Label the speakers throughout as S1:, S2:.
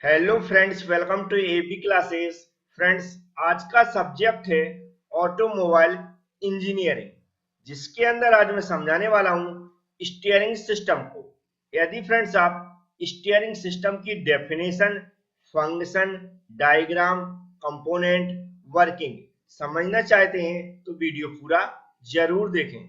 S1: Hello friends, welcome to AB classes. Friends, आज का subject है ऑटोमोबाइल इंजीनियरिंग, जिसके अंदर आज मैं समझाने वाला हूं स्टीयरिंग सिस्टम को। यदि फ्रेंड्स आप स्टीयरिंग सिस्टम की definition, function, diagram, component, working समझना चाहते हैं तो वीडियो पूरा जरूर देखें।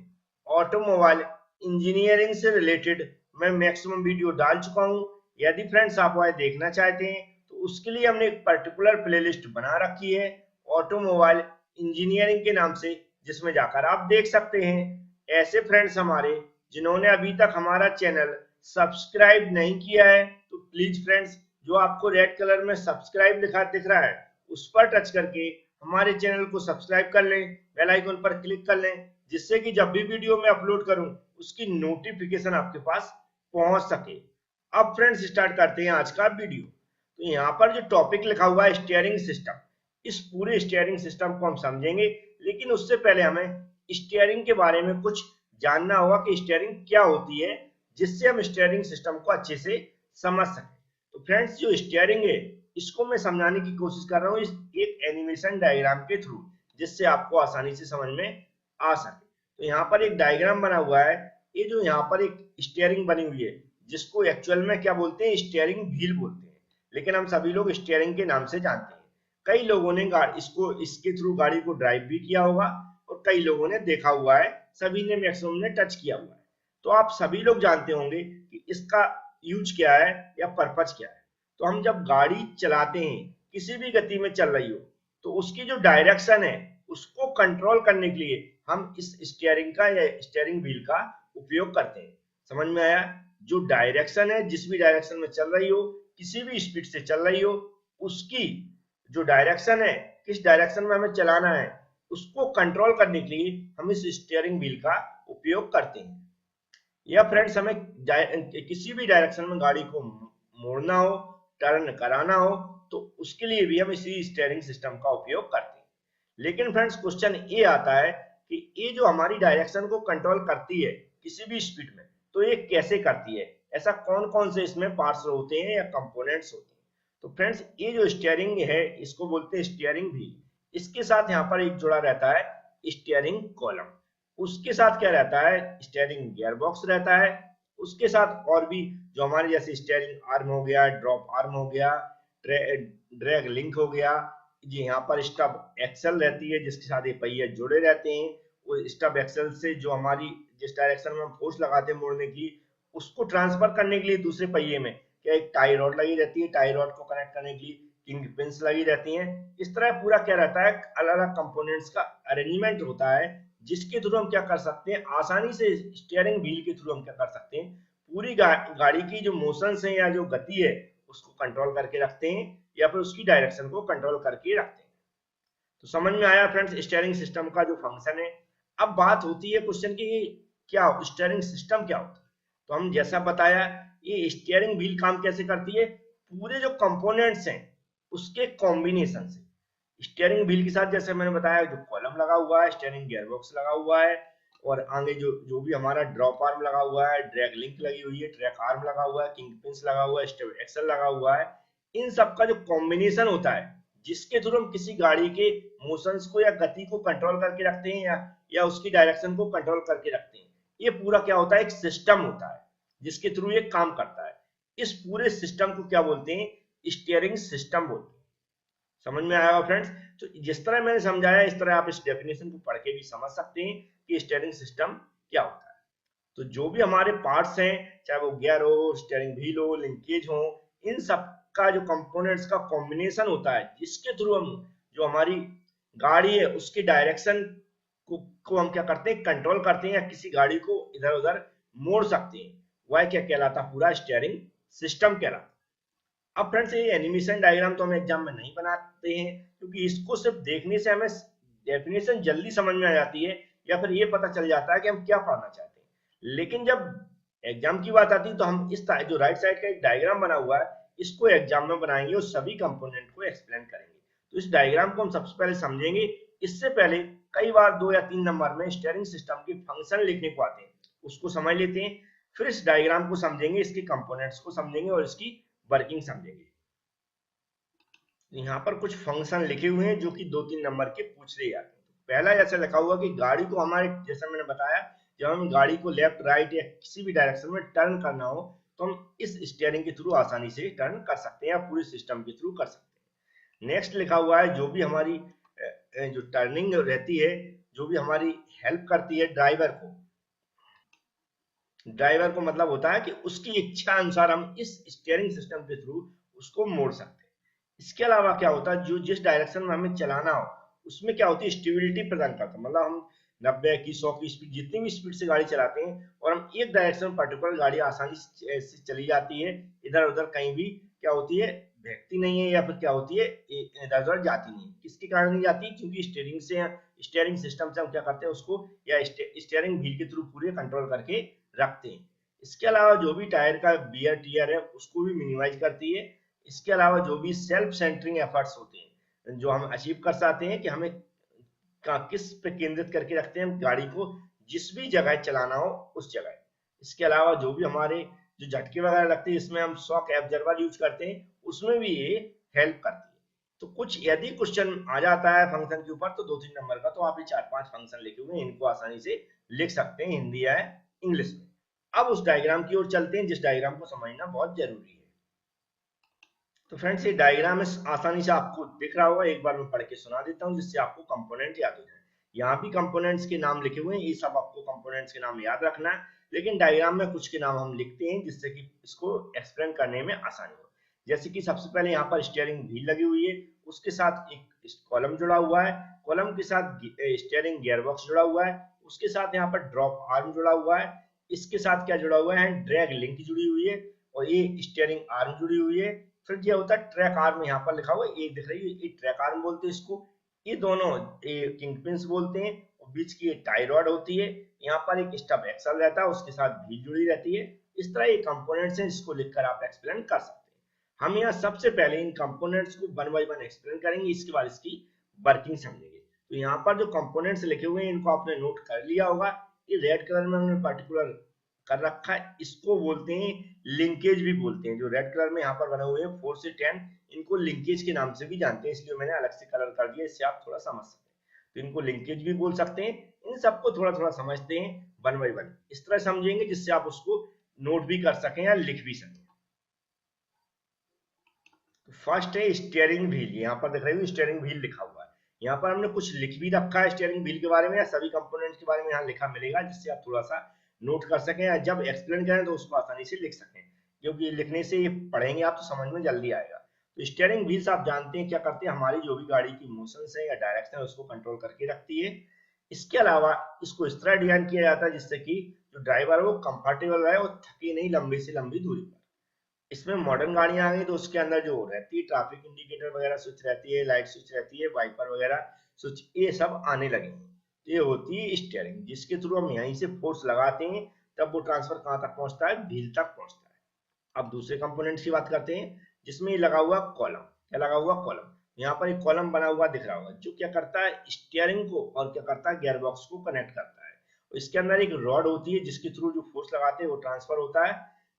S1: ऑटोमोबाइल इंजीनियरिंग से रिलेटेड मैं मैक्सिमम वीडियो डाल चुका हूं। यदि फ्रेंड्स आप वह देखना चाहते हैं तो उसके लिए हमने एक पर्टिकुलर प्लेलिस्ट बना रखी है ऑटोमोबाइल इंजीनियरिंग के नाम से, जिसमें जाकर आप देख सकते हैं। ऐसे फ्रेंड्स हमारे जिन्होंने अभी तक हमारा चैनल सब्सक्राइब नहीं किया है तो प्लीज फ्रेंड्स, जो आपको रेड कलर में सब्सक्राइब लिखा दिख रहा है उस पर टच करके हमारे चैनल को सब्सक्राइब कर लें, बेल आइकन पर क्लिक कर लें, जिससे कि जब भी वीडियो मैं अपलोड करूं उसकी नोटिफिकेशन आपके पास पहुंच सके। अब फ्रेंड्स स्टार्ट करते हैं आज का वीडियो। तो यहाँ पर जो टॉपिक लिखा हुआ है स्टीयरिंग सिस्टम, इस पूरे स्टीयरिंग सिस्टम को हम समझेंगे। लेकिन उससे पहले हमें स्टीयरिंग के बारे में कुछ जानना होगा कि स्टीयरिंग क्या होती है, जिससे हम स्टीयरिंग सिस्टम को अच्छे से समझ सकें। तो फ्रेंड्स, जो स्टीयरिंग है इसको मैं समझाने की कोशिश कर रहा हूँ एक एनिमेशन डायग्राम के थ्रू, जिससे आपको आसानी से समझ में आ सके। तो यहाँ पर एक डायग्राम बना हुआ है। ये जो यहाँ पर एक स्टीयरिंग बनी हुई है, जिसको एक्चुअल में क्या बोलते हैं, स्टीयरिंग व्हील बोलते हैं, लेकिन हम सभी लोग स्टीयरिंग के नाम से जानते हैं। कई लोगों ने इसके थ्रू गाड़ी को ड्राइव भी किया होगा और कई लोगों ने देखा हुआ है, सभी ने मैक्सिमम ने टच किया हुआ है। तो आप सभी लोग जानते होंगे कि इसका यूज क्या है या पर्पज क्या है। तो हम जब गाड़ी चलाते हैं, किसी भी गति में चल रही हो, तो उसकी जो डायरेक्शन है उसको कंट्रोल करने के लिए हम इस स्टीयरिंग का या स्टीयरिंग व्हील का उपयोग करते हैं। समझ में आया? जो डायरेक्शन है, जिस भी डायरेक्शन में चल रही हो, किसी भी स्पीड से चल रही हो, उसकी जो डायरेक्शन है, किस डायरेक्शन में हमें चलाना है, उसको कंट्रोल करने के लिए हम इस स्टीयरिंग व्हील का उपयोग करते हैं। या फ्रेंड्स, हमें किसी भी डायरेक्शन में गाड़ी को मोड़ना हो, टर्न कराना हो, तो उसके लिए भी हम इसी स्टीयरिंग सिस्टम का उपयोग करते हैं। लेकिन फ्रेंड्स, क्वेश्चन ये आता है कि ये जो हमारी डायरेक्शन को कंट्रोल करती है किसी भी स्पीड में, तो ये कैसे करती है? ऐसा कौन कौन से इसमें पार्ट्स होते हैं या कंपोनेंट्स होते हैं? तो फ्रेंड्स, ये जो स्टीयरिंग है इसको बोलते हैं स्टीयरिंग व्हील। इसके साथ यहाँ पर एक जुड़ा रहता है स्टीयरिंग कॉलम। उसके साथ क्या रहता है? स्टीयरिंग गियर बॉक्स रहता है। उसके साथ और भी जो हमारे जैसे स्टीयरिंग आर्म हो गया, ड्रॉप आर्म हो गया, ड्रैग लिंक हो गया। जी, यहाँ पर स्टब एक्सल रहती है जिसके साथ ये पहिए जुड़े रहते हैं। वो स्टब एक्सल से जो हमारी जिस डायरेक्शन में हम फोर्स लगाते हैं मोड़ने की, उसको ट्रांसफर करने के लिए दूसरे पहिए में क्या एक टाई रॉड लगी रहती है। टाई रॉड को कनेक्ट करने के लिए किंग पिंस लगी रहती हैं। इस तरह पूरा क्या रहता है, अलग अलग कंपोनेंट्स का अरेंजमेंट होता है, जिसके थ्रू हम क्या कर सकते हैं, आसानी से स्टीयरिंग व्हील के थ्रू हम क्या कर सकते हैं, पूरी गाड़ी की जो मोशंस है या जो गति है उसको कंट्रोल करके रखते हैं, या फिर उसकी डायरेक्शन को कंट्रोल करके रखते हैं। तो समझ में आया फ्रेंड्स स्टीयरिंग सिस्टम का जो फंक्शन है। अब बात होती है क्वेश्चन की, क्या स्टीयरिंग सिस्टम क्या होता है? तो हम जैसा बताया, ये स्टीयरिंग व्हील काम कैसे करती है, पूरे जो कंपोनेंट्स हैं उसके कॉम्बिनेशन से। स्टीयरिंग व्हील के साथ जैसे मैंने बताया, जो कॉलम लगा हुआ है, स्टीयरिंग गियर बॉक्स लगा हुआ है, और आगे जो जो भी हमारा ड्रॉप आर्म लगा हुआ है, ड्रैग लिंक लगी हुई है, ट्रैक आर्म लगा हुआ है, किंग पिंस लगा हुआ है, स्टेप एक्सल लगा हुआ है। इन सब का जो कॉम्बिनेशन होता है, जिसके थ्रू हम किसी गाड़ी के मोशंस को या गति को कंट्रोल करके रखते हैं, या उसकी डायरेक्शन को कंट्रोल करके रखते हैं, ये पूरा क्या होता है, एक सिस्टम होता है जिसके थ्रू ये काम करता है। इस पूरे सिस्टम को क्या बोलते हैं, स्टीयरिंग सिस्टम बोलते हैं। समझ में आया होगा फ्रेंड्स? तो जिस तरह मैंने समझाया, इस तरह आप इस डेफिनेशन को पढ़ के भी समझ सकते हैं कि स्टीयरिंग सिस्टम क्या होता है। तो जो भी हमारे पार्ट्स हैं, चाहे वो गियर हो, स्टीयरिंग व्हील हो, लिंकेज हो, इन सब का जो कंपोनेंट्स का कॉम्बिनेशन होता है, जिसके थ्रू हम जो हमारी गाड़ी है उसकी डायरेक्शन को हम क्या करते हैं, कंट्रोल करते हैं, या किसी गाड़ी को इधर उधर मोड़ सकते हैं, वह क्या कहलाता, पूरा स्टीयरिंग सिस्टम कहलाता। अब फ्रेंड्स, ये एनिमेशन डायग्राम तो हम एग्जाम में नहीं बनाते हैं, क्योंकि इसको सिर्फ देखने से हमें डेफिनेशन जल्दी समझ में आ जाती है, या फिर ये पता चल जाता है कि हम क्या पढ़ना चाहते हैं। लेकिन जब एग्जाम की बात आती है तो हम इस जो राइट साइड का एक डायग्राम बना हुआ है, इसको एग्जाम में बनाएंगे और सभी कंपोनेंट को एक्सप्लेन करेंगे। तो इस डायग्राम को हम सबसे पहले समझेंगे। इससे पहले कई बार 2 या 3 नंबर में स्टीयरिंग सिस्टम के फंक्शन लिखने को आते हैं, उसको समझ लेते हैं। फिर इस डायग्राम को समझेंगे, इसके कंपोनेंट्स को समझेंगे और इसकी वर्किंग समझेंगे। यहाँ पर कुछ फंक्शन लिखे हुए हैं जो कि 2-3 नंबर के पूछ रहे जाते हैं। पहला जैसे लिखा हुआ कि गाड़ी को हमारे, जैसा मैंने बताया, जब हम गाड़ी को लेफ्ट राइट या किसी भी डायरेक्शन में टर्न करना हो तो हम इस स्टीयरिंग के थ्रू आसानी से टर्न कर सकते हैं या पूरे सिस्टम के थ्रू कर सकते हैं। नेक्स्ट लिखा हुआ है जो भी हमारी जो टर्निंग रहती है, जो भी हमारी हेल्प करती है ड्राइवर को मतलब होता है कि उसकी इच्छा अनुसार हम इस स्टीयरिंग सिस्टम के थ्रू उसको मोड़ सकते हैं। इसके अलावा क्या होता है, जो जिस डायरेक्शन में हमें चलाना हो उसमें क्या होती है, स्टेबिलिटी प्रदान करता है। मतलब हम 90 की 100 की स्पीड, जितनी भी स्पीड से गाड़ी चलाते हैं और हम एक डायरेक्शन में पर्टिकुलर गाड़ी आसानी से चली जाती है, इधर उधर कहीं भी क्या होती है, भटकती नहीं है, या फिर क्या होती है, इधर उधर जाती नहीं है। किसके कारण नहीं जाती, क्योंकि स्टीयरिंग सिस्टम से हम क्या करते हैं, उसको या स्टीयरिंग व्हील के थ्रू पूरे कंट्रोल करके रखते हैं। इसके अलावा जो भी टायर का बियर टियर है उसको भी मिनिमाइज करती है। इसके अलावा जो भी सेल्फ सेंटरिंग एफर्ट्स होते हैं जो हम अचीव कर सकते हैं, कि हमें किस पे केंद्रित करके रखते हैं गाड़ी को, जिस भी जगह चलाना हो उस जगह। इसके अलावा जो भी हमारे जो झटके वगैरह लगते हैं, इसमें हम शॉक एब्जर्वर यूज करते हैं, उसमें भी ये हेल्प करती है। तो कुछ यदि क्वेश्चन आ जाता है फंक्शन के ऊपर तो 2-3 नंबर का, तो आप ये 4-5 फंक्शन लिखे हुए हैं, इनको आसानी से लिख सकते हैं हिंदी या इंग्लिश में। अब उस डायग्राम की ओर चलते हैं, जिस डायग्राम को समझना बहुत जरूरी है। तो फ्रेंड्स, ये डायग्राम आसानी से आपको दिख रहा होगा, एक बार मैं पढ़ के सुना देता हूँ जिससे आपको कंपोनेंट याद हो जाए। यहाँ भी कंपोनेंट्स के नाम लिखे हुए हैं, ये सब आपको कंपोनेंट्स के नाम याद रखना है, लेकिन डायग्राम में कुछ के नाम हम लिखते हैं जिससे कि इसको एक्सप्लेन करने में आसानी हो। जैसे कि सबसे पहले यहाँ पर स्टीयरिंग व्हील लगी हुई है, उसके साथ एक कॉलम जुड़ा हुआ है, कॉलम के साथ स्टीयरिंग गियरबॉक्स जुड़ा हुआ है, उसके साथ यहाँ पर ड्रॉप आर्म जुड़ा हुआ है, इसके साथ क्या जुड़ा हुआ है, ड्रैग लिंक जुड़ी हुई है, और ये स्टीयरिंग आर्म जुड़ी हुई है। फिर ये होता है ट्रैक आर्म, यहाँ पर लिखा हुआ है, एक दिख रही है, ये ट्रैक आर्म बोलते हैं इसको। ये दोनों ये किंग पिन्स बोलते हैं, और बीच की टाई रॉड होती है। यहाँ पर एक स्टब एक्सल रहता है, उसके साथ व्हील जुड़ी रहती है। इस तरह ये कंपोनेंट्स हैं जिसको लिखकर आप एक्सप्लेन कर सकते हैं। हम यहाँ सबसे पहले इन कंपोनेंट्स को वन बाय वन एक्सप्लेन करेंगे, इसके बाद इसकी वर्किंग समझेंगे। तो यहाँ पर जो कंपोनेंट्स लिखे हुए हैं इनको आपने नोट कर लिया होगा। ये रेड कलर में हमने पर्टिकुलर कर रखा है, इसको बोलते हैं लिंकेज भी बोलते हैं। जो रेड कलर में यहाँ पर बने हुए हैं 4 से 10, इनको लिंकेज के नाम से भी जानते हैं, इसलिए मैंने अलग से कलर कर दिया, इससे आप थोड़ा समझ सकते हैं। तो इनको लिंकेज भी बोल सकते हैं। इन सबको थोड़ा थोड़ा समझते हैं वन बाय वन, इस तरह समझेंगे जिससे आप उसको नोट भी कर सकें या लिख भी सकें। तो फर्स्ट है स्टीयरिंग व्हील, यहाँ पर देख रहे हो स्टीयरिंग व्हील लिखा हुआ है। यहाँ पर हमने कुछ लिख भी रखा है स्टीयरिंग व्हील के बारे में, या सभी कंपोनेंट्स के बारे में यहाँ लिखा मिलेगा, जिससे आप थोड़ा सा नोट कर सकें, या जब एक्सप्लेन करें तो उसको आसानी से लिख सकें, क्योंकि लिखने से ये पढ़ेंगे आप तो समझ में जल्दी आएगा। तो स्टीयरिंग व्हील्स आप जानते हैं क्या करते हैं, हमारी जो भी गाड़ी की मोशन है या डायरेक्शन है उसको कंट्रोल करके रखती है। इसके अलावा इसको इस तरह डिजाइन किया जाता है जिससे कि जो ड्राइवर है वो कंफर्टेबल रहे और थके नहीं लंबी से लंबी दूरी पर। इसमें मॉडर्न गाड़ियां आ गई तो उसके अंदर जो रहती है ट्रैफिक इंडिकेटर वगैरह स्विच रहती है, लाइट स्विच रहती है, वाइपर वगैरह स्विच, ये सब आने लगे हैं। ये होती है स्टीयरिंग, जिसके थ्रू हम यहीं से फोर्स लगाते हैं, तब वो ट्रांसफर कहाँ तक पहुंचता है, व्हील तक पहुंचता है। अब दूसरे कंपोनेंट्स की बात करते हैं, जिसमें लगा हुआ कॉलम। क्या लगा हुआ, कॉलम। यहाँ पर एक कॉलम बना हुआ दिख रहा होगा, जो क्या करता है, स्टीयरिंग को और क्या करता है, गियरबॉक्स को कनेक्ट करता है। इसके अंदर एक रॉड होती है जिसके थ्रू जो फोर्स लगाते हैं वो ट्रांसफर होता है,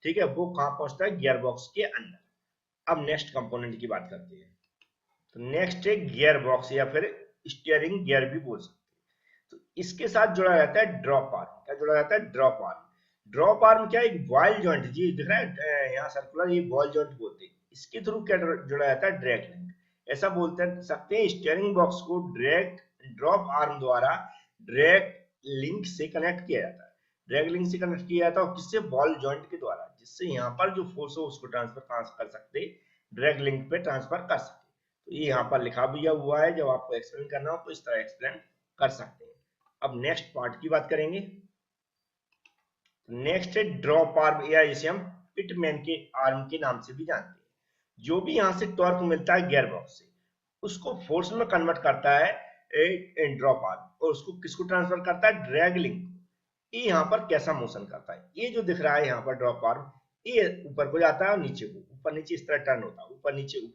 S1: ठीक है, वो कहाँ पहुंचता है, गियर बॉक्स के अंदर। अब नेक्स्ट कंपोनेंट की बात करते हैं। तो नेक्स्ट है गियर बॉक्स, या फिर स्टीयरिंग गियर भी बोल सकते हैं। तो इसके साथ जुड़ा रहता है ड्रॉप आर्म। क्या जुड़ा रहता है, ड्रॉप आर्म। ड्रॉप आर्म क्या, एक बॉल जॉइंट, जी दिख रहा है यहाँ सर्कुलर, ये बॉल जॉइंट बोलते हैं। इसके थ्रू क्या जुड़ा रहता है, ड्रैग लिंक। ऐसा बोलते सकते हैं स्टीयरिंग बॉक्स को ड्रॉप आर्म द्वारा ड्रैग लिंक से कनेक्ट किया जाता है। ड्रैग लिंक से कनेक्ट किया जाता है, और किससे, बॉल जॉइंट के द्वारा, जिससे यहाँ पर जो फोर्स हो उसको ट्रांसफर कर सकते, ड्रैग लिंक पे ट्रांसफर कर सकते। तो ये यहाँ पर लिखा भी हुआ है, जब आपको एक्सप्लेन करना हो तो इस तरह एक्सप्लेन कर सकते हैं। अब नेक्स्ट पार्ट की बात करेंगे। नेक्स्ट है ड्रॉप आर्म, या इसे हम पिटमैन के आर्म के नाम से भी जानते हैं। जो भी यहाँ से टॉर्क मिलता है गियर बॉक्स से, उसको फोर्स में कन्वर्ट करता है ड्रॉप आर्म, और उसको किसको ट्रांसफर करता है, ड्रैग लिंक। ये यहाँ पर कैसा मोशन करता है, ये जो दिख रहा है यहाँ पर ड्रॉप आर्म, ये ऊपर को जाता है और नीचे को, ऊपर नीचे इस तरह टर्न होता है, ऊपर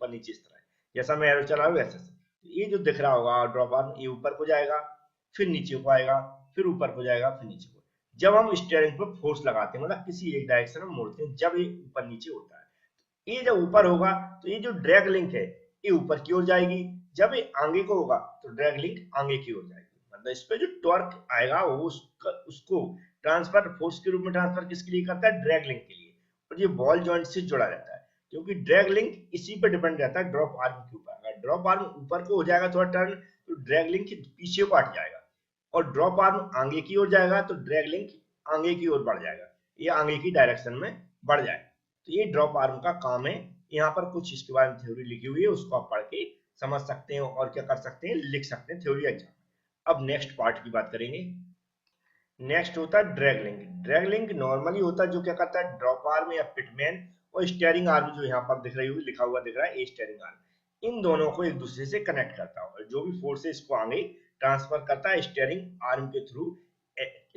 S1: नीचे इस तरह, जैसा मैं एरो चला रहा हूँ ऐसे। ये जो दिख रहा होगा ड्रॉप आर्म, ये ऊपर को जाएगा, फिर नीचे को आएगा, फिर ऊपर को जाएगा, फिर नीचे को। जब हम स्टीयरिंग पर फोर्स लगाते हैं, मतलब किसी एक डायरेक्शन में मोड़ते हैं, जब ये ऊपर नीचे होता है, ये जब ऊपर होगा तो ये जो ड्रैग लिंक है ये ऊपर की ओर जाएगी, जब ये आगे को होगा तो ड्रैग लिंक आगे की ओर जाएगी। मतलब इस पे जो टॉर्क आएगा वो उसको ट्रांसफर फोर्स के रूप में ट्रांसफर किसके लिए करता है, ड्रैग लिंक के लिए। और ये बॉल जॉइंट से जुड़ा रहता है, क्योंकि ड्रैग लिंक इसी पे डिपेंड रहता है ड्रॉप आर्म के ऊपर। अगर ड्रॉप आर्म ऊपर को हो जाएगा थोड़ा टर्न तो ड्रैग लिंक पीछे को हट जाएगा, और ड्रॉप आर्म आगे की ओर जाएगा तो ड्रैग लिंक आगे की ओर बढ़ जाएगा, ये आगे की डायरेक्शन में बढ़ जाएगा। तो ये ड्रॉप आर्म का काम है। यहाँ पर कुछ इसके बारे में थ्योरी लिखी हुई है, उसको आप पढ़ के समझ सकते हैं और क्या कर सकते हैं, लिख सकते हैं थ्योरी एग्जाम। अब नेक्स्ट पार्ट की बात करेंगे। नेक्स्ट होता है drag link. Drag link normally होता है जो क्या करता है, ड्रॉप आर्म या पिटमैन और स्टीयरिंग आर्म जो यहाँ पर दिख रही होगी, लिखा हुआ दिख रहा है, ये स्टीयरिंग आर्म, इन दोनों को एक दूसरे से कनेक्ट करता है, जो भी फोर्स है इसको आगे ट्रांसफर करता है स्टीयरिंग आर्म के थ्रू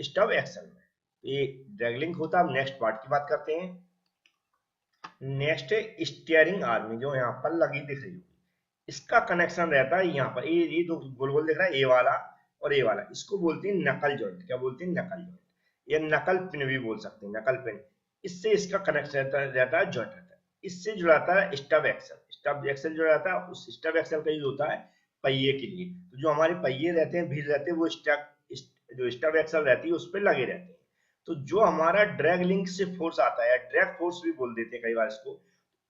S1: स्टब एक्सल में। ये ड्रैग लिंक होता है। अब नेक्स्ट पार्ट की बात करते हैं। नेक्स्ट है स्टीयरिंग आर्म, जो यहाँ पर लगी दिख रही होगी, इसका कनेक्शन रहता है यहाँ पर, ये जो गोल गोल दिख रहा है, ये वाला और ये वाला, इसको बोलते हैं नकल जॉइंट। क्या बोलते हैं, नकल जॉइंट, या नकल पिन भी बोल सकते हैं, नकल पिन। इससे इसका कनेक्शन रहता है जॉइंट रहता है, इससे जुड़ाता है स्टब एक्सल। स्टब एक्सल जो रहता है, उस स्टब एक्सल का यूज होता है पहिए के लिए। तो जो हमारे पहिए रहते हैं, व्हील रहते हैं, वो जो स्टब एक्सल रहती है उस पर लगे रहते हैं। तो जो हमारा ड्रैग लिंक से फोर्स आता है, ड्रैग फोर्स भी बोल देते हैं कई बार इसको,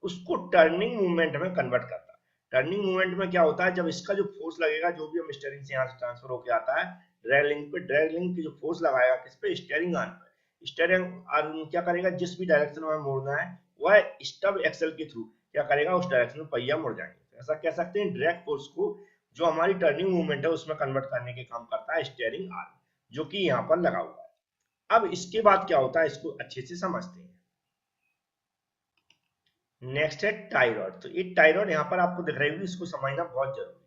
S1: उसको टर्निंग मूवमेंट में कन्वर्ट करता है। टर्निंग मूवमेंट में क्या होता है, जब इसका जो फोर्स लगेगा, जो भी हम स्टीयरिंग से यहाँ से ट्रांसफर होकर आता है ड्रैग लिंक पे, ड्रैग लिंक की जो फोर्स लगाएगा किस पे, स्टीयरिंग आर्म पे। स्टीयरिंग आर्म क्या करेगा, जिस भी डायरेक्शन में मोड़ना है वह स्टब एक्सल के थ्रू क्या करेगा, उस डायरेक्शन में पहिया मुड़ जाएंगे। ऐसा कह सकते हैं ड्रैग फोर्स को जो हमारी टर्निंग मूवमेंट है उसमें कन्वर्ट करने के काम करता है स्टीयरिंग आर्म, जो कि यहाँ पर लगा हुआ है। अब इसके बाद क्या होता है, इसको अच्छे से समझते हैं। नेक्स्ट है टाई रॉड। तो ये टाई रॉड यहाँ पर आपको दिख रही होगी, इसको समझना बहुत जरूरी है।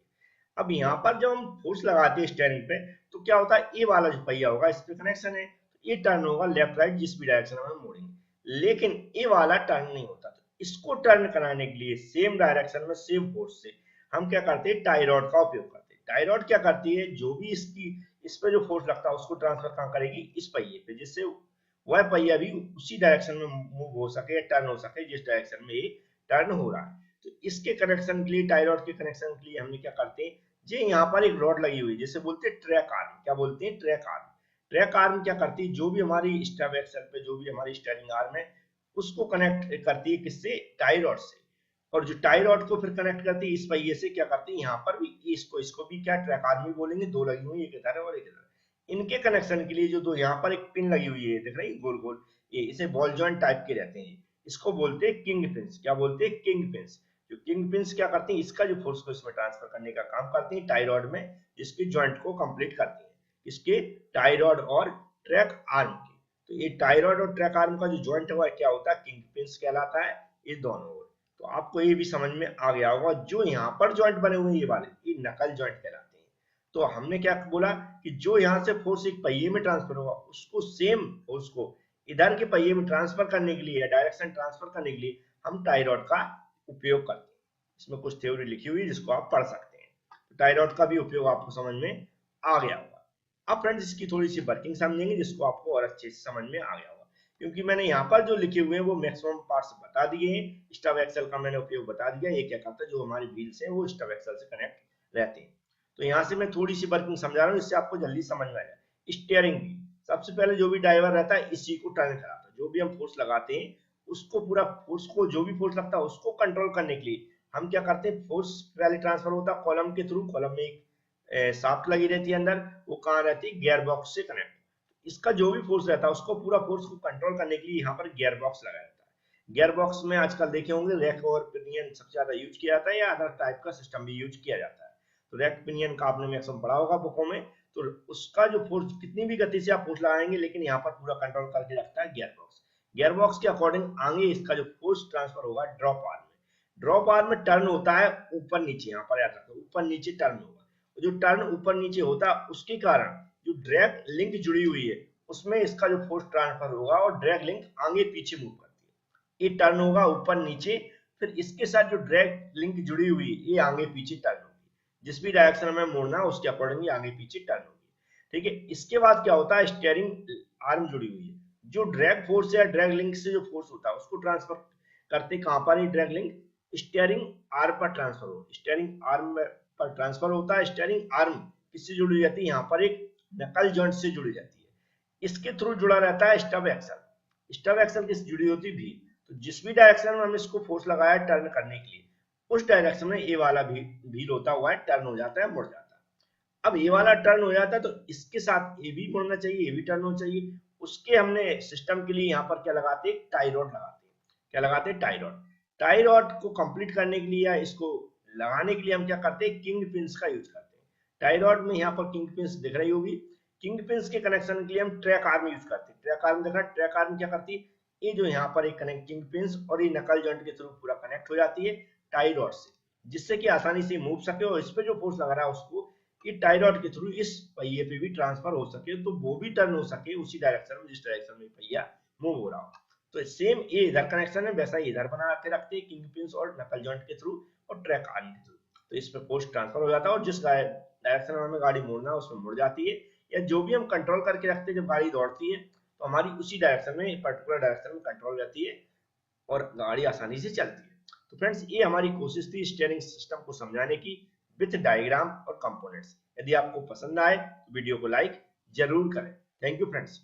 S1: अब यहाँ पर जब हम फोर्स लगाते हैं स्टीयरिंग पे, तो क्या होता है, ये वाला जो पहिया होगा इस पे कनेक्शन है, तो ये टर्न होगा लेफ्ट राइट जिस भी डायरेक्शन में मोड़ेंगे। लेकिन ये वाला टर्न नहीं होता, तो इसको टर्न कराने के लिए सेम डायरेक्शन में सेम फोर्स से हम क्या करते हैं, टाई रॉड का उपयोग करते हैं। टाई रॉड क्या करती है, जो भी इस पे जो फोर्स लगता है उसको ट्रांसफर कहाँ करेगी, इस पहिए पे, जिससे वह पहिया भी उसी डायरेक्शन में मूव हो सके, टर्न हो सके जिस डायरेक्शन में ये टर्न हो रहा है। तो इसके कनेक्शन के लिए, टाई रॉड के कनेक्शन के लिए हमने क्या करते हैं, जी यहाँ पर एक रॉड लगी हुई जिसे बोलते हैं ट्रैक आर्म। क्या बोलते हैं, ट्रैक आर्म। ट्रैक आर्म क्या करती है, जो भी हमारी स्टब एक्सल पे जो भी हमारी स्टीयरिंग आर्म है उसको कनेक्ट करती है किससे, टाई रॉड से। और जो टाई रॉड को फिर कनेक्ट करती है इस पहिए से, क्या करती है यहाँ पर भी इसको भी क्या ट्रैक आर्म ही बोलेंगे, दो लगी हुई, एक इधर है और एक इधर। इनके कनेक्शन के लिए जो दो यहाँ पर एक पिन लगी हुई है दिख रही है गोल गोल, ये इसे बॉल जॉइंट टाइप के रहते हैं, इसको बोलते हैं किंग पिंस। क्या बोलते हैं, किंग पिंस। जो किंग पिंस क्या करते हैं, इसका जो फोर्स को इसमें ट्रांसफर करने का काम करते हैं टाई रॉड में, जिसके जॉइंट को कंप्लीट करते हैं, इसके टाई रॉड और ट्रैक आर्म के। तो ये टाई रॉड और ट्रैक आर्म का जो जॉइंट है क्या होता है, किंग पिंस कहलाता है, ये दोनों ओर। तो आपको ये भी समझ में आ गया होगा, जो यहाँ पर जॉइंट बने हुए हैं ये वाले, ये नकल जॉइंट कहलाते हैं। तो हमने क्या बोला कि जो यहाँ से फोर्स एक पहिए में ट्रांसफर होगा, उसको सेम फोर्स को इधर के पहिए में ट्रांसफर करने के लिए या डायरेक्शन ट्रांसफर करने के लिए हम टाई रॉड का उपयोग करते हैं। इसमें कुछ थ्योरी लिखी हुई है जिसको आप पढ़ सकते हैं। तो टाई रॉड का भी उपयोग आपको समझ में आ गया होगा। अब फ्रेंड्स इसकी थोड़ी सी वर्किंग समझेंगे, जिसको आपको और अच्छे से समझ में आ गया होगा, क्योंकि मैंने यहाँ पर जो लिखे हुए हैं वो मैक्सिमम पार्ट्स बता दिए हैं। स्टब एक्सल का मैंने उपयोग बता दिया, ये क्या करता है, जो हमारी व्हील्स हैं वो स्टब एक्सल से कनेक्ट रहते हैं। तो यहाँ से मैं थोड़ी सी वर्किंग समझा रहा हूँ, इससे आपको जल्दी समझ में आ जाए। स्टीयरिंग व्हील, सबसे पहले जो भी ड्राइवर रहता है इसी को टर्न कराता है। जो भी हम फोर्स लगाते हैं उसको पूरा फोर्स को, जो भी फोर्स लगता है उसको कंट्रोल करने के लिए हम क्या करते हैं, फोर्स पहले ट्रांसफर होता है कॉलम के थ्रू। कॉलम में एक शाफ्ट लगी रहती है अंदर, वो कहाँ रहती है, गियर बॉक्स से कनेक्ट। इसका जो भी फोर्स रहता है उसको पूरा फोर्स को कंट्रोल करने के लिए यहाँ पर गियर बॉक्स लगा रहता है। गियर बॉक्स में आजकल देखे होंगे रैक और पिनियन सबसे ज्यादा यूज किया जाता है, या अदर टाइप का सिस्टम भी यूज किया जाता है। तो रैक पिनियन का आपने मैक्सिमम पढ़ा होगा बुकों में। तो उसका जो फोर्स, कितनी भी गति से आप फोर्स लगाएंगे, लेकिन यहाँ पर पूरा कंट्रोल करके रखता है गियर बॉक्स। गियर बॉक्स के अकॉर्डिंग आगे इसका जो फोर्स ट्रांसफर होगा ड्रॉप आर्म में। ड्रॉप आर्म में टर्न होता है ऊपर नीचे, यहाँ पर याद रखो ऊपर नीचे टर्न होगा। जो टर्न ऊपर नीचे होता है उसके कारण जो ड्रैग लिंक जुड़ी हुई है उसमें इसका जो फोर्स ट्रांसफर होगा और ड्रैग लिंक आगे पीछे मूव करती है। ये टर्न होगा ऊपर नीचे, फिर इसके साथ जो ड्रैग लिंक जुड़ी हुई है ये आगे पीछे टर्न होगी, जिस भी डायरेक्शन में मोड़ना है उसके अकॉर्डिंग आगे पीछे टर्न होगी। ठीक है, इसके बाद क्या होता है, स्टीयरिंग आर्म जुड़ी हुई है। जो ड्रैग फोर्स या ड्रैग लिंक से जो फोर्स होता है उसको ट्रांसफर करते कहां पर, ड्रैग लिंक स्टीयरिंग आर्म पर ट्रांसफर हो। स्टीयरिंग आर्म पर ट्रांसफर होता है। स्टीयरिंग आर्म किससे जुड़ी जाती है, यहाँ पर एक नकल जॉइंट से जुड़ी जाती है। इसके थ्रू जुड़ा रहता है स्टब एक्सल। स्टब एक्सल किससे जुड़ी होती है, व्हील। तो जिस भी डायरेक्शन में हमने इसको फोर्स लगाया टर्न करने के लिए, उस डायरेक्शन में ए वाला भी व्हील होता हुआ है टर्न हो जाता है, मुड़ जाता है। अब ये वाला टर्न हो जाता है तो इसके साथ ये भी मुड़ना चाहिए, ये भी टर्न होना चाहिए। उसके हमने सिस्टम के लिए यहाँ पर क्या लगाते हैं, टाई रॉड लगाते हैं। क्या लगाते हैं, टाई रॉड। टाई रॉड को कंप्लीट करने के लिए या इसको लगाने के लिए हम क्या करते हैं, किंग पिंस का यूज करते हैं। टाई रॉड में यहाँ पर किंग पिंस दिख रही होगी। किंग पिंस के कनेक्शन के लिए हम ट्रैक आर्म यूज करते हैं। ट्रैक आर्म देखा, ट्रैक आर्म क्या करती है, ये जो यहाँ पर एक कनेक्ट किंग पिंस और ये नकल जॉइंट के थ्रू पूरा कनेक्ट हो जाती है टाई रॉड से, जिससे कि आसानी से मूव सके और इस पे जो फोर्स लग रहा है उसको कि टाई रॉड के थ्रू इस पहिए पे भी ट्रांसफर हो सके, तो वो भी टर्न हो सके उसी डायरेक्शन में जिस डायरेक्शन में पहिया मूव हो रहा हो। तो सेम ये इधर कनेक्शन है, वैसा ही इधर बना के रखते हैं किंग पिंस और नकल जॉइंट के थ्रू और ट्रैक आर्म के थ्रू। तो इस पे फोर्स ट्रांसफर हो जाता है और जिस डायरेक्शन में हमें गाड़ी मोड़ना है उसमें मुड़ जाती है, या जो भी हम कंट्रोल करके रखते हैं जब गाड़ी दौड़ती है तो हमारी उसी डायरेक्शन में, पर्टिकुलर डायरेक्शन में कंट्रोल रहती है और गाड़ी आसानी से चलती है। तो फ्रेंड्स ये हमारी कोशिश थी स्टीयरिंग सिस्टम को समझाने की विद डायग्राम और कंपोनेंट्स। यदि आपको पसंद आए तो वीडियो को लाइक जरूर करें। Thank you friends.